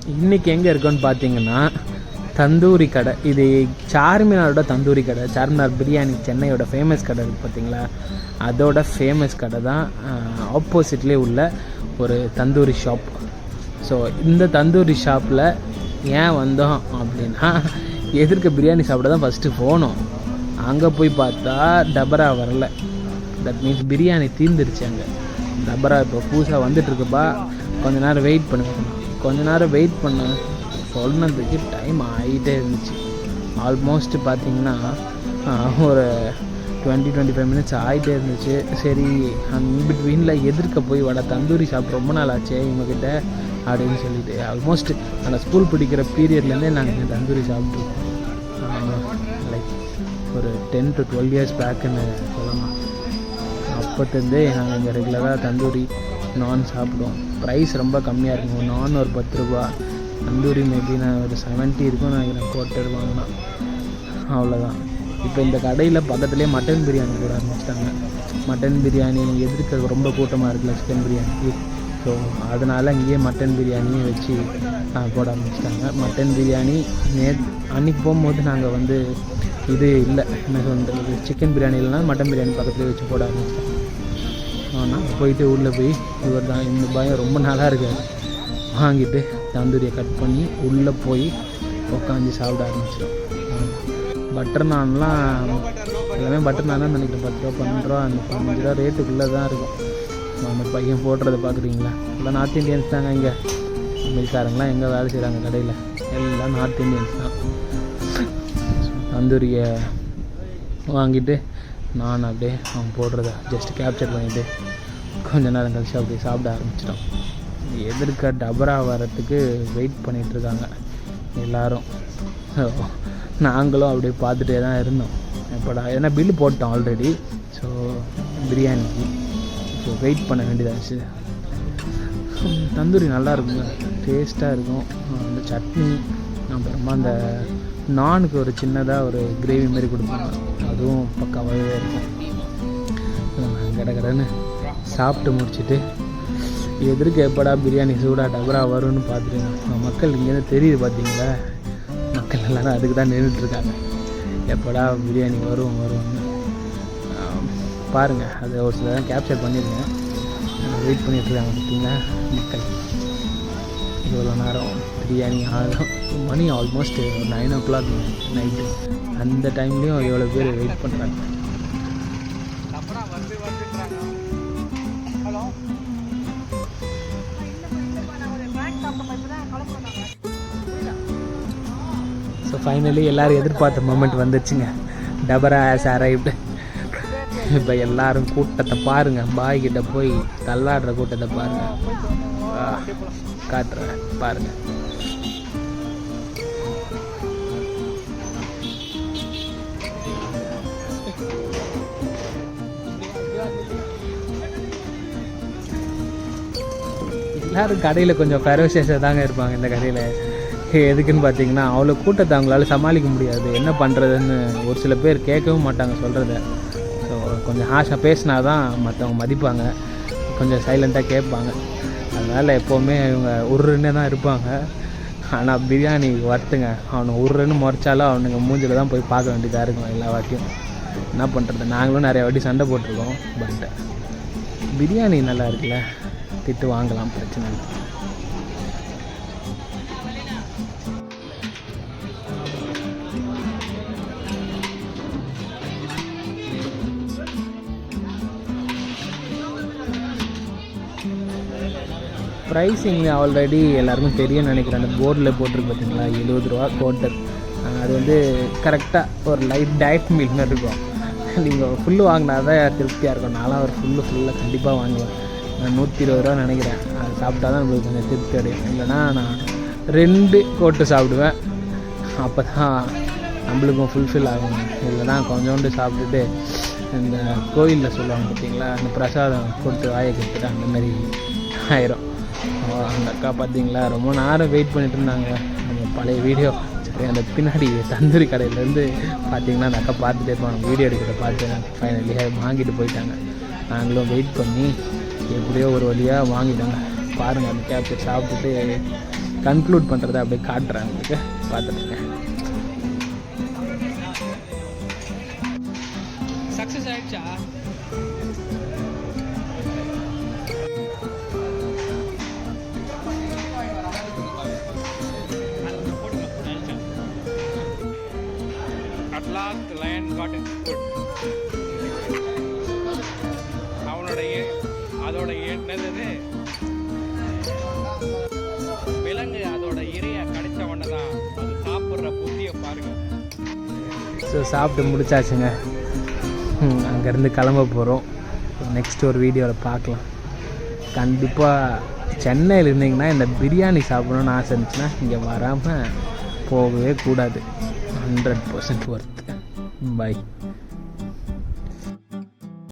இன்றைக்கி எங்கே இருக்கோன்னு பார்த்தீங்கன்னா தந்தூரி கடை. இது சார்மினாரோட தந்தூரி கடை. சார்மினார் பிரியாணி சென்னையோட ஃபேமஸ் கடை இருக்குது பார்த்தீங்களா, அதோட ஃபேமஸ் கடை தான். ஆப்போசிட்லேயே உள்ள ஒரு தந்தூரி ஷாப். ஸோ இந்த தந்தூரி ஷாப்பில் ஏன் வந்தோம் அப்படின்னா, எதிர்க்க பிரியாணி சாப்பிட தான் ஃபஸ்ட்டு போனோம். அங்கே போய் பார்த்தா டபரா வரல. தட் மீன்ஸ் பிரியாணி தீர்ந்துருச்சு அங்கே. டபரா இப்போ புதுசாக வந்துட்டுருக்குப்பா, கொஞ்ச நேரம் வெயிட் பண்ணுவேன். கொஞ்ச நேரம் வெயிட் பண்ண சொன்னதுக்கு டைம் ஆகிட்டே இருந்துச்சு. ஆல்மோஸ்ட் பார்த்திங்கன்னா ஒரு 20-25 மினிட்ஸ் ஆகிட்டே இருந்துச்சு. சரி, பிட்வீனில் எதிர்க்க போய் வட தந்தூரி சாப்பிட்டு ரொம்ப நாள் ஆச்சு இவங்ககிட்ட அப்படின்னு சொல்லிட்டு, ஆல்மோஸ்ட் அந்த ஸ்கூல் படிக்கிற பீரியட்லேருந்தே நாங்கள் இந்த தந்தூரி சாப்பிட்ருக்கோம். லைக் ஒரு 10 to 12 years பேக்குன்னு சொல்லலாம். அப்போத்துலேருந்தே நாங்கள் இங்கே ரெகுலராக தந்தூரி நான் சாப்பிடுவோம். ப்ரைஸ் ரொம்ப கம்மியாக இருக்கும். நான் ஒரு 10 ரூபா, தந்தூரி மேபி நான் ஒரு 70 இருக்கும் நினைக்கிறேன் கோட்டர் வாங்கினா, அவ்வளோதான். இப்போ இந்த கடையில் பக்கத்துலேயே மட்டன் பிரியாணி போட ஆரம்பிச்சிட்டாங்க. மட்டன் பிரியாணி எதிர்க்க ரொம்ப கூட்டமாக இருக்குல்ல சிக்கன் பிரியாணிக்கு, ஸோ அதனால் இங்கேயே மட்டன் பிரியாணியை வச்சு போட ஆரம்பிச்சிட்டாங்க. மட்டன் பிரியாணி அன்றைக்கி போகும்போது நாங்கள் வந்து இது இல்லை என்ன சொல்கிறது, சிக்கன் பிரியாணி இல்லைனா மட்டன் பிரியாணி பக்கத்துலேயே வச்சு போட ஆரம்பிச்சிட்டாங்க. நாங்கள் போயிட்டு உள்ளே போய் இவர் தான் இந்த பயம் ரொம்ப நாளாக இருக்காது வாங்கிட்டு தந்தூரியை கட் பண்ணி உள்ளே போய் உட்காந்து சாப்பிட ஆரம்பிச்சிடும். பட்டர் நான்லாம் எல்லாமே பட்டர் நான் தான் நினைக்கிறேன் 10 ரூபா 12 ரூபா அந்த 15 ரூபா ரேட்டுக்குள்ளே தான் இருக்கும். அந்த பையன் போடுறத பார்க்குறீங்களா, எல்லாம் நார்த் இந்தியன்ஸ் தாங்க. இங்கே மில்காரங்களாம் எங்கே வேலை செய்கிறாங்க கடையில், எல்லாம் நார்த் இந்தியன்ஸ் தான். தந்தூரியை வாங்கிட்டு நான் அப்படியே அவன் போடுறத ஜஸ்ட் கேப்சர் பண்ணிவிட்டு கொஞ்ச நேரம் கழிச்சு அப்படியே சாப்பிட ஆரம்பிச்சிட்டோம். எதிர்க்க டபரா வரத்துக்கு வெயிட் பண்ணிகிட்ருக்காங்க எல்லோரும். நாங்களும் அப்படியே பார்த்துட்டே தான் இருந்தோம் எப்படா, ஏன்னா பில்லு போட்டோம் ஆல்ரெடி. ஸோ பிரியாணிக்கு ஸோ வெயிட் பண்ண வேண்டியதாச்சு. தந்தூரி நல்லா இருக்குங்க, டேஸ்ட்டாக இருக்கும். அந்த சட்னி அப்புறமா அந்த நானுக்கு ஒரு சின்னதாக ஒரு கிரேவி மாதிரி கொடுப்பாங்க, அதுவும் பக்காவாகவே இருக்கும். கடன்னு சாப்பிட்டு முடிச்சுட்டு எதிர்க்க எப்படா பிரியாணி சூடாக டபரா வரும்னு பார்த்துட்டு மக்கள் இங்கேருந்து தெரியுது பார்த்தீங்களா, மக்கள் எல்லோரும் அதுக்கு தான் நின்றுட்டுருக்காங்க. எப்படா பிரியாணி வரும்னு பாருங்கள். அது ஒரு சில தான் கேப்சர் பண்ணியிருக்கேன். வெயிட் பண்ணிகிட்ருக்காங்க பார்த்தீங்களா மக்கள். இவ்வளோ நேரம் பிரியாணி மணி ஆல்மோஸ்ட் 9 o'clock நைட்டு. அந்த டைம்லேயும் எவ்வளோ பேர் வெயிட் பண்ணுறாங்க. ஸோ ஃபைனலி எல்லோரும் எதிர்பார்த்த மொமெண்ட் வந்துச்சுங்க. டபரா ஹேஸ் அரைவ்டு. இப்போ எல்லோரும் கூட்டத்தை பாருங்கள், பாய்கிட்ட போய் தள்ளாடுற கூட்டத்தை பாருங்கள், காட்டுறேன் பாருங்கள். எல்லோரும் கடையில் கொஞ்சம் ஃபெரோஷியஸாக தாங்க இருப்பாங்க இந்த கடையில். எதுக்குன்னு பார்த்தீங்கன்னா, அவ்வளோ கூட்டத்தை அவங்களால சமாளிக்க முடியாது. என்ன பண்ணுறதுன்னு ஒரு சில பேர் கேட்கவும் மாட்டாங்க சொல்கிறத. ஸோ கொஞ்சம் ஹாஷாக பேசினா தான் மற்றவங்க மதிப்பாங்க, கொஞ்சம் சைலண்ட்டாக கேட்பாங்க. அதனால் எப்போவுமே இவங்க உருன்னே தான் இருப்பாங்க. ஆனால் பிரியாணி வறுத்துங்க, அவனை உருன்னு முறைச்சாலும் அவனுங்க மூஞ்சில் தான் போய் பார்க்க வேண்டியதாக இருக்கும் எல்லா வாட்டியும். என்ன பண்ணுறது, நாங்களும் நிறைய வாட்டி சண்டை போட்டிருக்கோம். பட் பிரியாணி நல்லா இருக்குல்ல, திட்டு வாங்கலாம், பிரச்சனை இல்லை. ப்ரைஸிங் ஆல்ரெடி எல்லாருக்கும் தெரியும்னு நினைக்கிறேன். அந்த போர்டில் போட்டிருக்கு பார்த்தீங்களா, 70 ரூபா கோட்டர். அது வந்து கரெக்டாக ஒரு லைட் டயட் மீல் மாதிரி இருக்கும். நீங்கள் ஃபுல்லு வாங்கினா தான் திருப்தியாக இருக்கும். நான்லாம் ஒரு ஃபுல்லாக கண்டிப்பாக வாங்குவேன். நான் 120 ரூபா நினைக்கிறேன். அது சாப்பிட்டா தான் நம்மளுக்கு கொஞ்சம் திருப்தி அடையும். இல்லைனா நான் 2 கோட்டு சாப்பிடுவேன், அப்போ தான் நம்மளுக்கும் ஃபுல்ஃபில் ஆகும். இல்லைனா கொஞ்சோண்டு சாப்பிட்டுட்டு இந்த கோயிலில் சொல்லுவாங்க பார்த்தீங்களா, அந்த பிரசாதம் கொடுத்து வாயை கொடுத்துட்டு அந்த மாதிரி ஆயிரும். அந்த அக்கா பார்த்தீங்களா ரொம்ப நேரம் வெயிட் பண்ணிட்டு இருந்தாங்க. நம்ம பழைய வீடியோ சரி அந்த பின்னாடி தந்தூரி கடையிலேருந்து பார்த்தீங்கன்னா அந்த அக்கா பார்த்துட்டே இருப்பாங்க. வீடியோ எடுக்கிறத பார்த்து ஃபைனலி வாங்கிட்டு போயிட்டாங்க. நாங்களும் வெயிட் பண்ணி எப்படியோ ஒரு வழியாக வாங்கிட்டாங்க. பாருங்கள் அந்த கேப்சர் சாப்பிட்டுட்டு கன்க்ளூட் பண்ணுறதை அப்படியே காட்டுறேன் உங்களுக்கு, பார்த்துட்ருக்கேன். சக்ஸஸ் ஆகிடுச்சா? At last the lion got its food. அதோட என்னது விலங்கு அதோட இறையை கடிச்ச உடனே தான் அது சாப்பிட்ற புத்தியை பாருங்க. ஸோ சாப்பிட்டு முடிச்சாச்சுங்க. அங்கேருந்து கிளம்ப போகிறோம். நெக்ஸ்ட் ஒரு வீடியோவில் பார்க்கலாம். கண்டிப்பாக சென்னையில் இருந்தீங்கன்னா இந்த பிரியாணி சாப்பிடணும்னு ஆசை இருந்துச்சுன்னா இங்கே வராமல் போகவே கூடாது. 100% ஒர்த். பை.